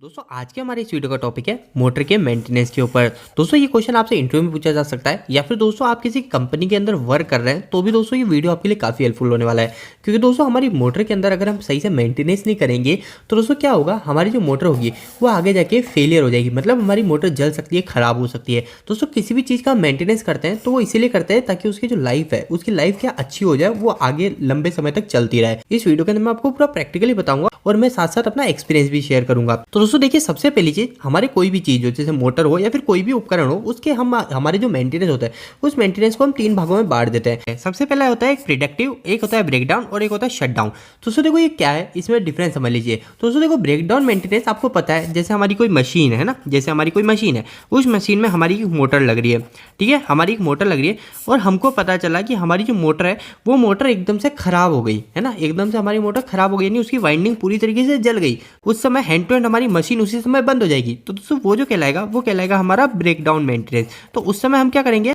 दोस्तों आज के हमारे इस वीडियो का टॉपिक है मोटर के मेंटेनेंस के ऊपर। दोस्तों ये क्वेश्चन आपसे इंटरव्यू में पूछा जा सकता है या फिर दोस्तों आप किसी कंपनी के अंदर वर्क कर रहे हैं तो भी दोस्तों ये वीडियो आपके लिए काफ़ी हेल्पफुल होने वाला है। क्योंकि दोस्तों हमारी मोटर के अंदर अगर हम सही से मेंटेनेंस नहीं करेंगे तो दोस्तों क्या होगा, हमारी जो मोटर होगी वो आगे जाके फेलियर हो जाएगी, मतलब हमारी मोटर जल सकती है, खराब हो सकती है। दोस्तों किसी भी चीज़ का मेंटेनेंस करते हैं तो वो इसीलिए करते हैं ताकि उसकी जो लाइफ है उसकी लाइफ क्या अच्छी हो जाए, वो आगे लंबे समय तक चलती रहे। इस वीडियो के अंदर मैं आपको पूरा प्रैक्टिकली बताऊंगा और मैं साथ साथ अपना एक्सपीरियंस भी शेयर करूंगा। तो दोस्तों देखिए, सबसे पहली चीज, हमारे कोई भी चीज हो जैसे मोटर हो या फिर कोई भी उपकरण हो, उसके हमारे जो मेंटेनेंस होता है उस मेंटेनेंस को हम 3 भागों में बांट देते हैं। सबसे पहला होता है एक प्रिडेक्टिव, एक होता है ब्रेकडाउन और एक होता है शटडाउन। तो दोस्तों देखो ये क्या है, इसमें डिफरेंस समझ लीजिए। तो दोस्तों देखो, ब्रेकडाउन मेंटेनेंस आपको पता है, जैसे हमारी कोई मशीन है ना, जैसे हमारी कोई मशीन है, उस मशीन में हमारी मोटर लग रही है, ठीक है, हमारी एक मोटर लग रही है और हमको पता चला कि हमारी जो मोटर है वो मोटर एकदम से खराब हो गई है ना, एकदम से हमारी मोटर खराब हो गई, यानी उसकी वाइंडिंग पूरी तरीके से जल गई। उस समय हैंड टू हैंड हमारी मशीन उसी समय बंद हो जाएगी। तो दोस्तों वो जो कहलाएगा वो कहलाएगा हमारा ब्रेकडाउन मेंटेनेंस। तो उस समय हम क्या करेंगे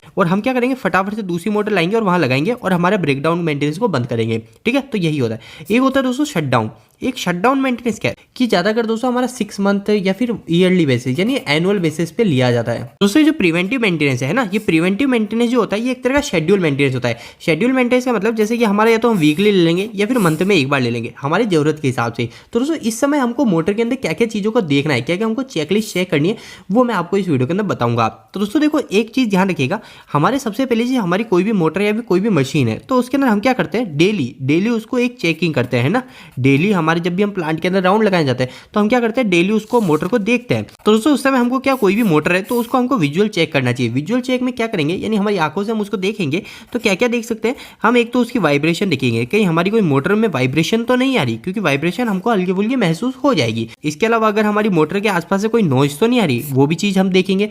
फटाफट से दूसरी मोटर लाएंगे और वहां लगाएंगे और हमारे ब्रेकडाउन मेंटेनेंस को बंद करेंगे, ठीक है। तो यही होता है। एक होता है दोस्तों शटडाउन। एक शटडाउन मेंटेनेंस क्या है कि ज्यादातर दोस्तों हमारा 6 मंथ या फिर ईयरली बेसिस यानी एनुअल बेसिस पे लिया जाता है। दोस्तों जो प्रिवेंटिव मेंटेनेंस है ना, ये प्रिवेंटिव मेंटेनेंस जो होता है ये एक तरह का शेड्यूल मेंटेनेंस होता है। शेड्यूल मेंटेनेंस का मतलब जैसे कि हमारा या तो हम वीकली ले लेंगे या फिर मंथ में एक बार ले लेंगे हमारी जरूरत के हिसाब से। तो दोस्तों इस समय हमको मोटर के अंदर क्या क्या चीजों को देखना है, क्या क्या हमको चेकलिस्ट चेक करनी है, वो मैं आपको इस वीडियो के अंदर बताऊंगा। तो दोस्तों देखो, एक चीज ध्यान रखिएगा, हमारे सबसे पहले जी हमारी कोई भी मोटर या फिर कोई भी मशीन है तो उसके अंदर हम क्या करते हैं, डेली उसको एक चेकिंग करते हैं ना। डेली हमारे जब भी हम प्लांट के अंदर राउंड लगाए जाते हैं तो हम क्या करते हैं, डेली उसको मोटर को देखते हैं। तो दोस्तों उस समय हमको क्या, कोई भी मोटर है तो उसको हमको विजुअल चेक करना चाहिए। विजुअल चेक में क्या करेंगे, यानी हमारी आंखों से हम उसको देखेंगे तो क्या क्या देख सकते हैं हम। एक तो उसकी वाइब्रेशन देखेंगे, कहीं हमारी कोई मोटर में वाइब्रेशन तो नहीं आ रही, क्योंकि वाइब्रेशन हमको हल्की फुल्की महसूस हो जाएगी। इसके अलावा अगर हमारी मोटर के आसपास से कोई नॉइज तो नहीं आ रही, वो भी चीज हम देखेंगे।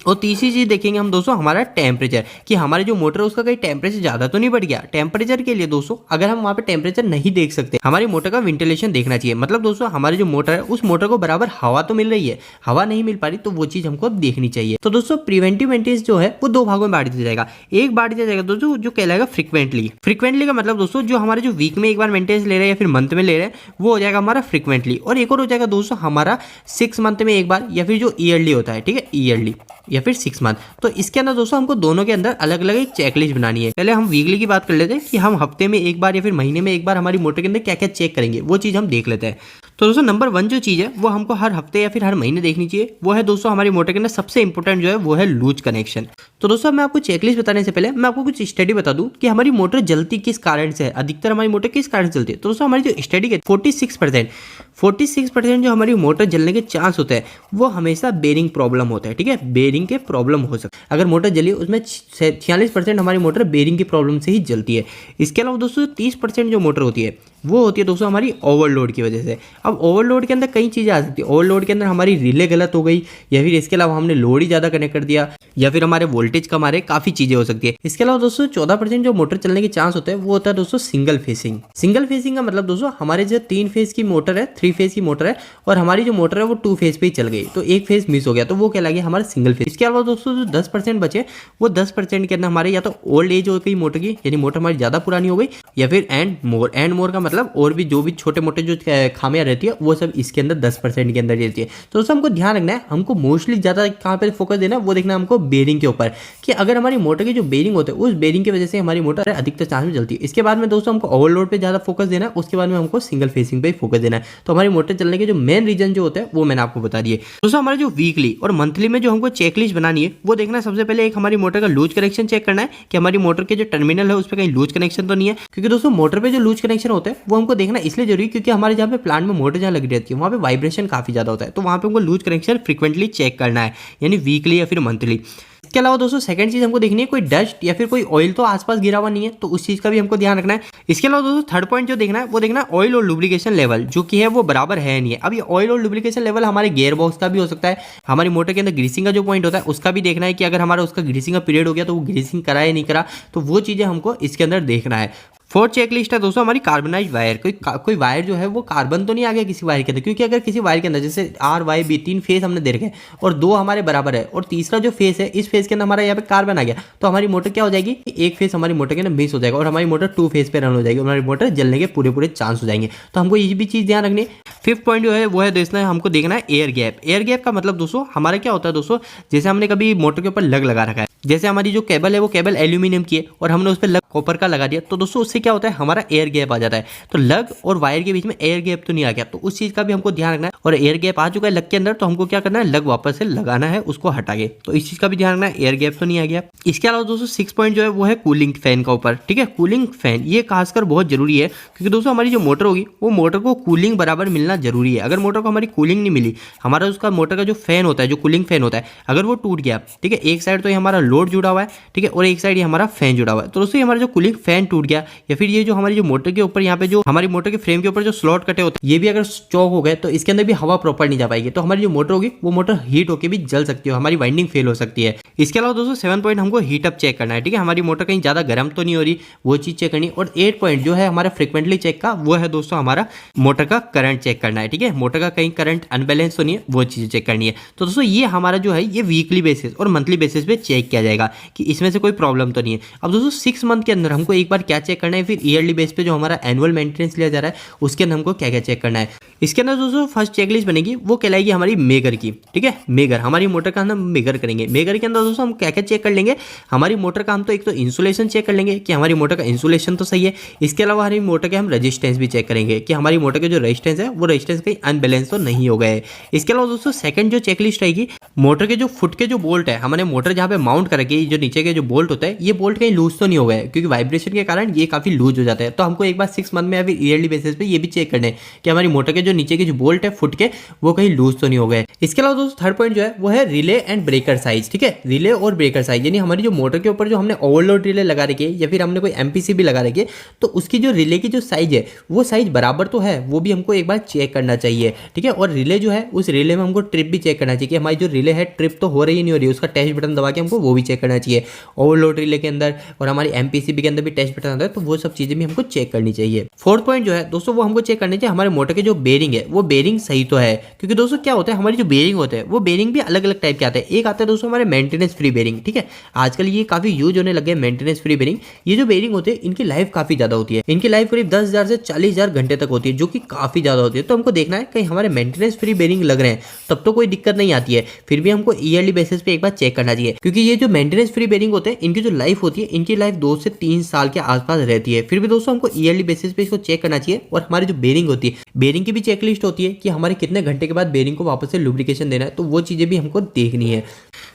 और तीसरी चीज देखेंगे हम दोस्तों हमारा टेम्परेचर, कि हमारे जो मोटर है उसका कहीं टेम्परेचर ज्यादा तो नहीं बढ़ गया। टेम्परेचर के लिए दोस्तों अगर हम वहां पे टेम्परेचर नहीं देख सकते, हमारी मोटर का वेंटिलेशन देखना चाहिए। मतलब दोस्तों हमारी जो मोटर है उस मोटर को बराबर हवा तो मिल रही है, हवा नहीं मिल पा रही, तो वो चीज हमको देखनी चाहिए। तो दोस्तों प्रिवेंटिव मेंटेनेंस जो है वो 2 भागों में बांट दिया जाएगा। एक बांट दिया जाएगा दोस्तों जो कहलाएगा फ्रिक्वेंटली का मतलब दोस्तों जो हमारे जो वीक में एक बार मेंटेनेंस ले रहे हैं या फिर मंथ में ले रहे हैं वो हो जाएगा हमारा फ्रिक्वेंटली। और एक और हो जाएगा दोस्तों हमारा 6 मंथ में एक बार या फिर जो ईयरली होता है, ठीक है, ईयरली या फिर 6 मंथ। तो इसके अंदर दोस्तों हमको दोनों के अंदर अलग अलग एक चेकलिस्ट बनानी है। पहले हम वीकली की बात कर लेते हैं कि हम हफ्ते में एक बार या फिर महीने में एक बार हमारी मोटर के अंदर क्या क्या चेक करेंगे, वो चीज हम देख लेते हैं। तो दोस्तों नंबर 1 जो चीज है वो हमको हर हफ्ते या फिर हर महीने देखनी चाहिए, वो है दोस्तों हमारी मोटर के अंदर सबसे इंपॉर्टेंट जो है वो है लूज कनेक्शन। तो दोस्तों मैं आपको चेकलिस्ट बताने से पहले मैं आपको कुछ स्टडी बता दूं कि हमारी मोटर जलती किस कारण से है, अधिकतर हमारी मोटर किस कारण से चलती है। तो दोस्तों हमारी जो स्टडी है 46% जो हमारी मोटर जलने के चांस होते हैं वो हमेशा बेरिंग प्रॉब्लम होता है, ठीक है, बेरिंग के प्रॉब्लम हो सकता है। अगर मोटर जली उसमें 46% हमारी मोटर बेरिंग की प्रॉब्लम से ही जलती है। इसके अलावा दोस्तों 30% जो मोटर होती है वो होती है दोस्तों हमारी ओवरलोड की वजह से। अब ओवरलोड के अंदर कई चीज़ें आ सकती है। ओवरलोड के अंदर हमारी रिले गलत हो गई, या फिर इसके अलावा हमने लोड ही ज़्यादा कनेक्ट कर दिया, या फिर हमारे वोल्टेज कम आ रहे, काफ़ी चीज़ें हो सकती है। इसके अलावा दोस्तों 14% जो मोटर चलने के चांस होते हैं वो होता है दोस्तों सिंगल फेसिंग। सिंगल फेसिंग का मतलब दोस्तों हमारे जो 3 फेज की मोटर है, 3 फेज की मोटर है और हमारी जो मोटर है वो 2 फेज पे ही चल गई, तो एक फेज मिस हो गया, तो वो कहलाएगा हमारा सिंगल फेज। इसके अलावा दोस्तों जो 10% बचे वो 10% के अंदर हमारे या तो ओल्ड एज हो गई मोटर की, यानी मोटर हमारी ज़्यादा पुरानी हो गई, या फिर एंड मोर का मतलब और भी जो भी छोटे मोटे जो खामियां रहती है वो सब इसके अंदर 10% के अंदर रहती है। तो दोस्तों हमको ध्यान रखना है, हमको मोस्टली ज़्यादा कहाँ पे फोकस देना है वो देखना है हमको बेरिंग के ऊपर, कि अगर हमारी मोटर के जो बेरिंग होते हैं उस बेरिंग की वजह से हमारी मोटर अधिकतर चांस में चलती है। इसके बाद में दोस्तों हमको ओवरलोड पे ज़्यादा फोकस देना है, उसके बाद में हमको सिंगल फेसिंग पे फोकस देना है। तो हमारी मोटर चलने के जो मेन रीजन जो होते हैं वो मैंने आपको बता दिए। दोस्तों हमारे जो वीकली और मंथली में जो हमको चेकलिस्ट बनानी है वो देखना है, सबसे पहले एक हमारी मोटर का लूज कनेक्शन चेक करना है कि हमारी मोटर के जो टर्मिनल है उस पर कहीं लूज कनेक्शन तो नहीं है। क्योंकि दोस्तों मोटर पे जो लूज कनेक्शन होते हैं वो हमको देखना इसलिए जरूरी, क्योंकि हमारे जहाँ पे प्लांट में मोटर जहाँ लगी रहती है वहाँ पे वाइब्रेशन काफी ज्यादा होता है, तो वहाँ पे हमको लूज कनेक्शन फ्रिक्वेंटली चेक करना है, यानी वीकली या फिर मंथली। इसके अलावा दोस्तों सेकंड चीज हमको देखनी है कोई डस्ट या फिर कोई ऑयल तो आसपास गिरा हुआ नहीं है, तो उस चीज का भी हमको ध्यान रखना है। इसके अलावा दोस्तों थर्ड पॉइंट जो देखना है वो देखना है ऑयल और लुब्रिकेशन लेवल जो कि है वो बराबर है नहीं है। अब ये ऑयल और लुब्रिकेशन लेवल हमारे गियर बॉक्स का भी हो सकता है, हमारी मोटर के अंदर ग्रीसिंग का जो पॉइंट होता है उसका भी देखना है कि अगर हमारा उसका ग्रीसिंग का पीरियड हो गया तो वो ग्रीसिंग करा या नहीं करा, तो वो चीजें हमको इसके अंदर देखना है। फोर्थ चेकलिस्ट है दोस्तों हमारी कार्बनाइज्ड वायर। कोई वायर जो है वो कार्बन तो नहीं आ गया किसी वायर के अंदर, क्योंकि अगर किसी वायर के अंदर जैसे RYB 3 फेस हमने दे रखे हैं और 2 हमारे बराबर है और तीसरा जो फेस है इस फेस के अंदर हमारा यहाँ पे कार्बन आ गया, तो हमारी मोटर क्या हो जाएगी, एक फेस हमारी मोटर के अंदर मिस हो जाएगा और हमारी मोटर 2 फेस पे रन हो जाएगी और हमारी मोटर जलने के पूरे चांस हो जाएंगे। तो हमको ये भी चीज़ ध्यान रखनी है। फिफ्थ पॉइंट जो है वो है दोस्तों हमको देखना है एयर गैप। एयर गैप का मतलब दोस्तों हमारा क्या होता है दोस्तों, जैसे हमने कभी मोटर के ऊपर लग लगा रखा है, जैसे हमारी जो केबल है वो केबल एल्यूमिनियम की है और हमने उस पर लग कॉपर का लगा दिया, तो दोस्तों उससे क्या होता है हमारा एयर गैप आ जाता है। तो लग और वायर के बीच में एयर गैप तो नहीं आ गया, तो उस चीज का भी हमको ध्यान रखना है। और एयर गैप आ चुका है लग के अंदर, तो हमको क्या करना है, लग वापस से लगाना है उसको हटा के, तो इस चीज का भी ध्यान रखना है, एयर गैप तो नहीं आ गया। इसके अलावा दोस्तों 6 पॉइंट जो है वो है कूलिंग फैन का ऊपर। ठीक है, कूलिंग फैन ये खासकर बहुत जरूरी है, क्योंकि दोस्तों हमारी जो मोटर होगी वो मोटर को कूलिंग बराबर मिलना जरूरी है। अगर मोटर को हमारी कूलिंग नहीं मिली, हमारा उसका मोटर का जो फैन होता है, जो कूलिंग फैन होता है, अगर वो टूट गया, ठीक है, एक साइड तो ये हमारा लोड जुड़ा हुआ है, ठीक है, और एक साइड ये हमारा फैन जुड़ा हुआ है, तो दोस्तों हमारा जो कूलिंग फैन टूट गया या फिर ये जो हमारी जो मोटर के ऊपर यहाँ पे जो हमारी मोटर के फ्रेम के ऊपर जो स्लॉट कटे होते हैं ये भी अगर चौक हो गए तो इसके अंदर भी हवा प्रॉपर नहीं जा पाएगी, तो हमारी जो मोटर होगी वो मोटर हीट होकर भी जल सकती है, हमारी वाइंडिंग फेल हो सकती है। इसके अलावा दोस्तों 7 पॉइंट हमको हीट अप चेक करना है। ठीक है, हमारी मोटर कहीं ज्यादा गर्म तो नहीं हो रही, वो चीज चेक करनी है। और 8 पॉइंट जो है हमारा फ्रिक्वेंटली चेक का, वो है दोस्तों हमारा मोटर का करंट चेक करना है। ठीक है, मोटर का कहीं करंट अनबैलेंस तो नहीं है, वो चीज चेक करनी है। तो दोस्तों ये हमारा जो है ये वीकली बेसिस और मंथली बेसिस पे चेक किया जाएगा कि इसमें से कोई प्रॉब्लम तो नहीं है। अब दोस्तों 6 मंथ के अंदर हमको एक बार क्या चेक करना है, फिर ईयरली बेस पे जो हमारा एनुअल मेंटेनेंस लिया जा रहा है उसके अंदर हमको क्या क्या चेक करना है। इसके अंदर दोस्तों फर्स्ट चेकलिस्ट बनेगी वो कहलाएगी हमारी मेगर की। ठीक है, मेगर हमारी मोटर का हम मेगर करेंगे। मेगर के अंदर दोस्तों हम क्या क्या चेक कर लेंगे, हमारी मोटर का हम तो एक तो इंसुलेशन चेक कर लेंगे कि हमारी मोटर का इंसुलेशन तो सही है। इसके अलावा हमारी मोटर के हम रेजिस्टेंस भी चेक करेंगे कि हमारी मोटर के जो रेजिस्टेंस है वो रेजिस्टेंस कहीं अनबैलेंस तो नहीं हो गए। इसके अलावा दोस्तों सेकंड जो चेकलिस्ट रहेगी, मोटर के जो फुट के जो बोल्ट है, हमने मोटर जहाँ पे माउंट करके जो नीचे के जो बोल्ट होता है ये बोल्ट कहीं लूज तो नहीं हो गए, क्योंकि वाइब्रेशन के कारण ये काफी लूज हो जाता है। तो हमको एक बार 6 मंथ में या फिर ईयरली बेसिस पे ये भी चेक करने कि हमारी मोटर के जो नीचे के जो बोल्ट है फुट के वो कहीं लूज तो नहीं हो गए। इसके अलावा दोस्तों थर्ड पॉइंट जो है वो है रिले एंड ब्रेकर साइज। ठीक है, रिले और ब्रेकर साइज, यानी हमारी जो मोटर के ऊपर जो हमने ओवरलोड रिले लगा रखी है या फिर हमने कोई MPC भी लगा रखी है, तो उसकी जो रिले की जो साइज है वो साइज बराबर तो है, वो भी हमको एक बार चेक करना चाहिए। ठीक है, और रिले जो है उस रिले में हमको ट्रिप भी चेक करना चाहिए कि हमारी जो रिले है ट्रिप तो हो रही नहीं हो रही, उसका टेस्ट बटन दबा के हमको वो भी चेक करना चाहिए। ओवरलोड रिले के अंदर और हमारी MPCB के अंदर भी टेस्ट बटन आता है, तो वो सब चीजें भी हमको चेक करनी चाहिए। फोर्थ पॉइंट जो है दोस्तों वो हमको चेक करना चाहिए हमारे मोटर के जो बेरिंग है वो बेरिंग सही तो है, क्योंकि दोस्तों क्या होता है हमारी जो बेरिंग होते हैं वो बेरिंग भी अलग अलग टाइप के आते हैं। एक आता है दोस्तों हमारे मेंटेनेंस फ्री बेरिंग। ठीक है, आजकल ये काफी यूज होने लगे मेंटेनेंस फ्री बेरिंग। ये जो बेरिंग होते हैं इनकी लाइफ काफी ज्यादा होती है, इनकी लाइफ करीब 10,000 से 40,000 घंटे तक होती है, जो कि काफी ज्यादा होती है। तो हमको देखना है कहीं हमारे मेंटेनेंस फ्री बेरिंग लग रहे हैं तब तो कोई दिक्कत नहीं आती है, फिर भी हमको ईयरली बेसिस पे एक बार चेक करना चाहिए, क्योंकि ये जो मेंटेनेंस फ्री बेरिंग होते हैं इनकी जो लाइफ होती है इनकी लाइफ 2 से 3 साल के आसपास रहती है। फिर भी दोस्तों हमको ईयरली बेसिस पे इसको चेक करना चाहिए। और हमारी जो बेरिंग होती है, बेरिंग की भी चेकलिस्ट होती है कि हमारे कितने घंटे के बाद बेरिंग को वापस से लुब्रिकेशन देना है, तो वो चीजें भी हमको देखनी है।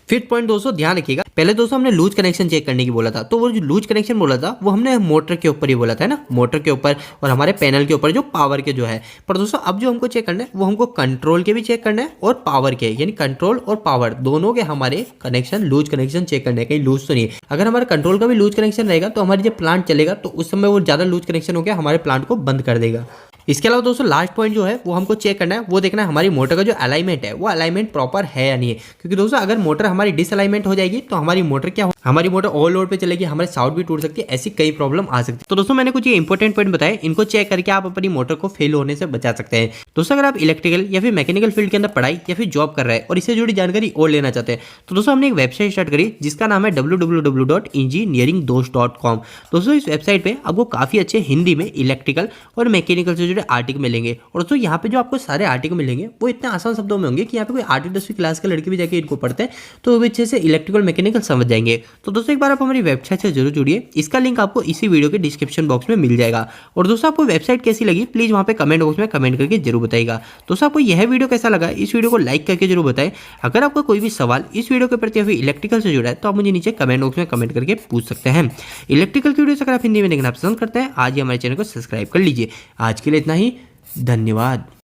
फिफ्थ पॉइंट दोस्तों ध्यान रखिएगा, पहले दोस्तों हमने लूज कनेक्शन चेक करने की बोला था, तो वो जो लूज कनेक्शन बोला था वो हमने मोटर के ऊपर ही बोला था ना, मोटर के ऊपर और हमारे पैनल के ऊपर जो पावर के जो है। पर दोस्तों अब जो हमको चेक करना है वो हमको कंट्रोल के भी चेक करना है और पावर के, यानी कंट्रोल और पावर दोनों के हमारे कनेक्शन लूज कनेक्शन चेक करने, कहीं लूज तो नहीं है। अगर हमारे कंट्रोल का भी लूज कनेक्शन रहेगा तो हमारी जब प्लांट चलेगा तो उस समय वो ज्यादा लूज कनेक्शन हो गया हमारे प्लांट को बंद कर देगा। इसके अलावा दोस्तों लास्ट पॉइंट जो है वो हमको चेक करना है, वो देखना है हमारी मोटर का जो अलाइनमेंट है वो अलाइनमेंट प्रॉपर है या नहीं है, क्योंकि दोस्तों अगर मोटर हमारी डिसअलाइनमेंट हो जाएगी तो हमारी मोटर क्या हो, हमारी मोटर ओवरलोड पे चलेगी, हमारे साउट भी टूट सकती है, ऐसी कई प्रॉब्लम आ सकती है। तो दोस्तों मैंने कुछ ये इंपॉर्टेंट पॉइंट बताए, इनको चेक करके आप अपनी मोटर को फेल होने से बचा सकते हैं। दोस्तों अगर आप इलेक्ट्रिकल या फिर मैकेनिकल फील्ड के अंदर पढ़ाई या फिर जॉब कर रहे हैं और इससे जुड़ी जानकारी और लेना चाहते हैं, तो दोस्तों हमने एक वेबसाइट स्टार्ट करी जिसका नाम है www.engineeringdost.com। दोस्तों इस वेबसाइट पे आपको काफी अच्छे हिंदी में इलेक्ट्रिकल और मैकेनिकल से जुड़े आर्टिकल मिलेंगे। और दोस्तों यहाँ पे जो आपको सारे आर्टिकल मिलेंगे वो इतने आसान शब्दों में होंगे कि यहाँ पे कोई 8वीं 10वीं क्लास के लड़के भी जाके इनको पढ़ते हैं तो वो भी अच्छे से इलेक्ट्रिकल मैकेनिकल समझ जाएंगे। तो दोस्तों एक बार आप हमारी वेबसाइट से जरूर जुड़िए, इसका लिंक आपको इसी वीडियो के डिस्क्रिप्शन बॉक्स में मिल जाएगा। और दोस्तों आपको वेबसाइट कैसी लगी प्लीज वहाँ पे कमेंट बॉक्स में कमेंट करके जरूर बताइएगा। दोस्तों आपको यह वीडियो कैसा लगा इस वीडियो को लाइक करके जरूर बताएं। अगर आपका कोई भी सवाल इस वीडियो के प्रति या फिर इलेक्ट्रिकल से जुड़ा है तो आप मुझे नीचे कमेंट बॉक्स में कमेंट करके पूछ सकते हैं। इलेक्ट्रिकल की वीडियो अगर आप हिंदी में देखना पसंद करते हैं आज ही हमारे चैनल को सब्सक्राइब कर लीजिए। आज के लिए इतना ही, धन्यवाद।